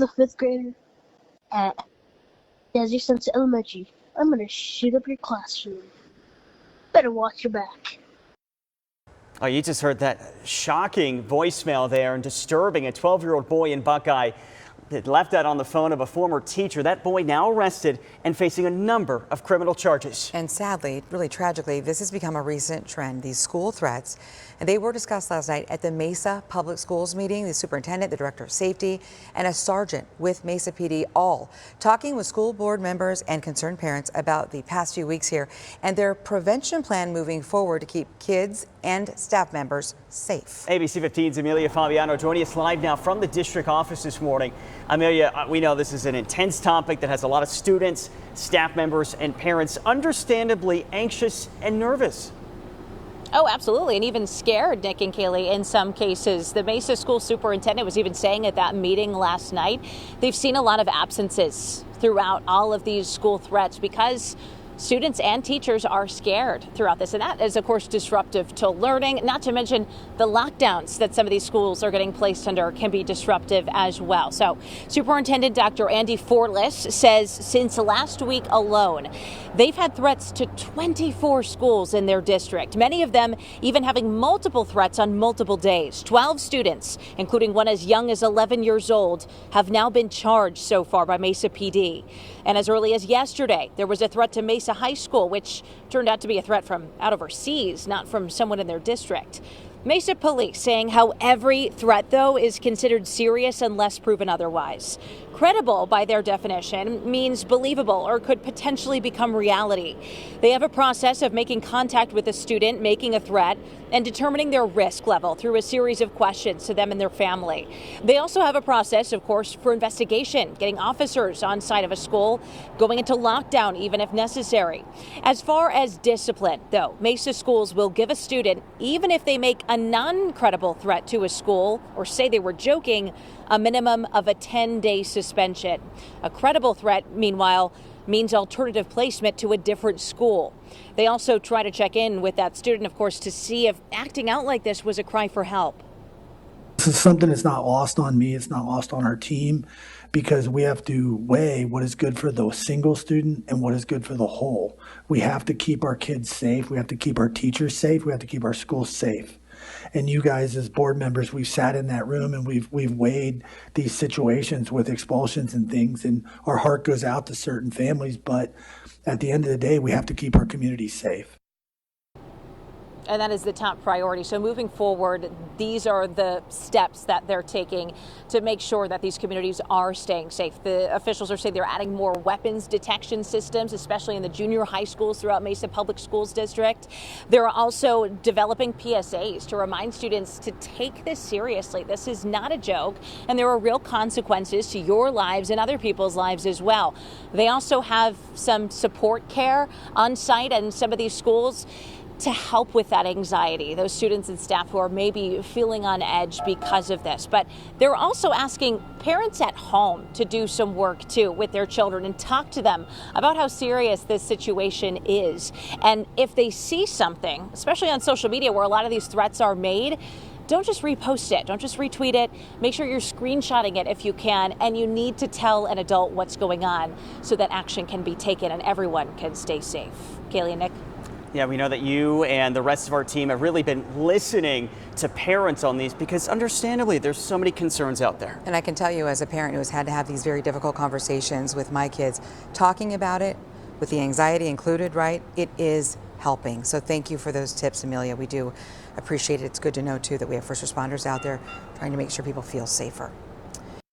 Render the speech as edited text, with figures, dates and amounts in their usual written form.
is a fifth grader at Desert Sunset Elementary. I'm gonna shoot up your classroom. Better watch your back. Oh, you just heard that shocking voicemail there and disturbing. A 12-year-old boy in Buckeye that left that on the phone of a former teacher. That boy now arrested and facing a number of criminal charges. And sadly, really tragically, this has become a recent trend, these school threats. And they were discussed last night at the Mesa Public Schools meeting. The superintendent, the director of safety, and a sergeant with Mesa PD all talking with school board members and concerned parents about the past few weeks here and their prevention plan moving forward to keep kids and staff members safe. ABC 15's Amelia Fabiano joining us live now from the district office this morning. Amelia, we know this is an intense topic that has a lot of students, staff members, and parents understandably anxious and nervous. Oh, absolutely. And even scared, Nick and Kaylee, in some cases. The Mesa school superintendent was even saying at that meeting last night, they've seen a lot of absences throughout all of these school threats because students and teachers are scared throughout this. And that is, of course, disruptive to learning, not to mention the lockdowns that some of these schools are getting placed under can be disruptive as well. So Superintendent Dr. Andy Forlis says since last week alone, they've had threats to 24 schools in their district, many of them even having multiple threats on multiple days. 12 students, including one as young as 11 years old, have now been charged so far by Mesa PD. And as early as yesterday, there was a threat to Mesa High School, which turned out to be a threat from out overseas, not from someone in their district. Mesa police saying how every threat, though, is considered serious unless proven otherwise. Credible, by their definition, means believable or could potentially become reality. They have a process of making contact with a student making a threat and determining their risk level through a series of questions to them and their family. They also have a process, of course, for investigation, getting officers on site of a school, going into lockdown even if necessary. As far as discipline, though, Mesa schools will give a student, even if they make a non-credible threat to a school or say they were joking, a minimum of a 10-day suspension. A credible threat, meanwhile, means alternative placement to a different school. They also try to check in with that student, of course, to see if acting out like this was a cry for help. This is something that's not lost on me. It's not lost on our team because we have to weigh what is good for the single student and what is good for the whole. We have to keep our kids safe. We have to keep our teachers safe. We have to keep our schools safe. And you guys as board members, we've sat in that room and we've weighed these situations with expulsions and things, and our heart goes out to certain families, but at the end of the day, we have to keep our community safe. And that is the top priority. So moving forward, these are the steps that they're taking to make sure that these communities are staying safe. The officials are saying they're adding more weapons detection systems, especially in the junior high schools throughout Mesa Public Schools District. They're also developing PSAs to remind students to take this seriously. This is not a joke, and there are real consequences to your lives and other people's lives as well. They also have some support care on site in some of these schools to help with that anxiety, those students and staff who are maybe feeling on edge because of this. But they're also asking parents at home to do some work too with their children and talk to them about how serious this situation is. And if they see something, especially on social media where a lot of these threats are made, don't just repost it. Don't just retweet it. Make sure you're screenshotting it if you can. And you need to tell an adult what's going on so that action can be taken and everyone can stay safe. Kaylee and Nick. Yeah, we know that you and the rest of our team have really been listening to parents on these because understandably there's so many concerns out there. And I can tell you as a parent who has had to have these very difficult conversations with my kids, talking about it with the anxiety included, right, it is helping. So thank you for those tips, Amelia. We do appreciate it. It's good to know too that we have first responders out there trying to make sure people feel safer.